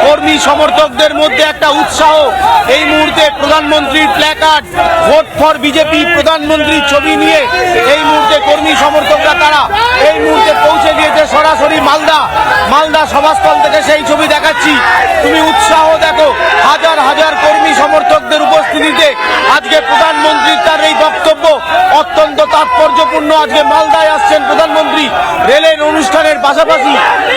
কর্মী সমর্থকদের মধ্যে একটা উৎসাহ। এই মুহূর্তে প্রধানমন্ত্রীর প্ল্যাকার্ড, ভোট ফর বিজেপি, প্রধানমন্ত্রীর ছবি নিয়ে এই মুহূর্তে কর্মী সমর্থকরা তারা এই মুহূর্তে পৌঁছে গিয়েছে সরাসরি মালদা সভাস্থল থেকে সেই ছবি দেখাচ্ছি। তুমি উৎসাহ দেখো, হাজার হাজার কর্মী সমর্থকদের উপস্থিতিতে আজকে প্রধানমন্ত্রীর তার এই বক্তব্য অত্যন্ত তাৎপর্যপূর্ণ। আজকে মালদায় আসছেন প্রধানমন্ত্রী। রেলের অনুষ্ঠানের পাশাপাশি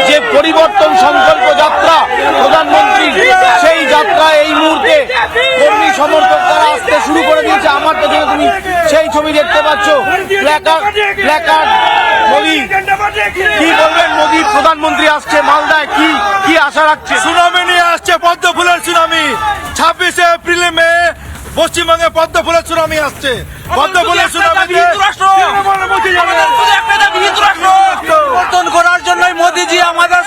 যে পরিবর্তন সংকল্প যাত্রা প্রধানমন্ত্রী, সেই যাত্রা এই মুহূর্তে কর্মী সমর্থক তারা আসতে শুরু করে দিয়েছে। আমার পেছনে তুমি সেই ছবি দেখতে পাচ্ছ, প্ল্যাকার্ড। মোদী কি বলবেন? মোদী প্রধানমন্ত্রী আসছে মালদায়, কি আশা রাখছে? সুনামি নিয়ে আসছে, পদ্ম ফুলের সুনামি। 26 এপ্রিলে মে পশ্চিমবঙ্গে পদ্ম ফুলের সুনামি আসছে। পদ্ম ফুলের সুনামি করার জন্যই মোদীজি আমাদের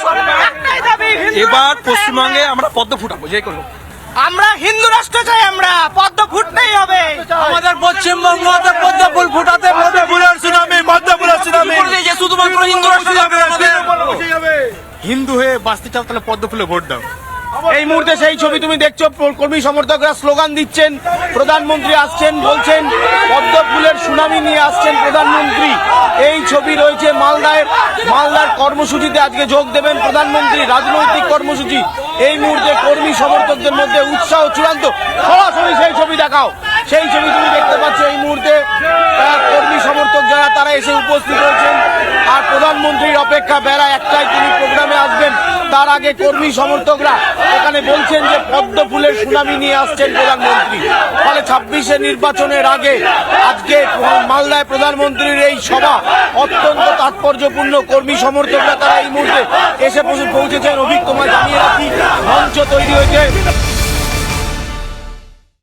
এবার পশ্চিমবঙ্গে আমরা পদ্ম ফুটাবো, যে কোনো আমরা হিন্দু রাষ্ট্র চাই, আমরা পদ্ম ফুটতেই হবে। আমাদের পশ্চিমবঙ্গতে পদ্ম ফুল ফুটাতে পদ্ম ফুলের সুনামি, পদ্ম ফুলের সুনামি। শুধুমাত্র হিন্দু রাষ্ট্র যাবে আমাদের। হিন্দু হয়ে বাঁচতে চাও তাহলে পদ্ম ফুলে ভোট দাও। এই মুহূর্তে সেই ছবি তুমি দেখছো, কর্মী সমর্থকরা স্লোগান দিচ্ছেন, প্রধানমন্ত্রী আসছেন, বলছেন পদ্ম ফুলের সুনামি নিয়ে আসছেন প্রধানমন্ত্রী। এই ছবি রয়েছে মালদার কর্মসূচিতে আজকে যোগ দেবেন প্রধানমন্ত্রী, রাজনৈতিক কর্মসূচি। এই মুহূর্তে কর্মী সমর্থকদের মধ্যে উৎসাহ চূড়ান্ত। সরাসরি সেই ছবি দেখাও, সেই ছবি তুমি দেখতে পাচ্ছ। এই মুহূর্তে কর্মী সমর্থক যারা তারা এসে উপস্থিত হয়েছেন, আর প্রধানমন্ত্রীর অপেক্ষা বেড়া একটাই, তিনি প্রোগ্রামে আসবেন। তার আগে কর্মী সমর্থকরা এখানে বলছেন যে পদ্ম ফুলের সুনামি নিয়ে আসছেন প্রধানমন্ত্রী। ফলে 26 নির্বাচনের আগে আজকে মালদায় প্রধানমন্ত্রীর এই সভা অত্যন্ত তাৎপর্যপূর্ণ। কর্মী সমর্থকরা তারা এই মুহূর্তে এসে পৌঁছেছেন। অভিক, তোমায় জানিয়ে রাখি, মঞ্চ তৈরি হয়েছে।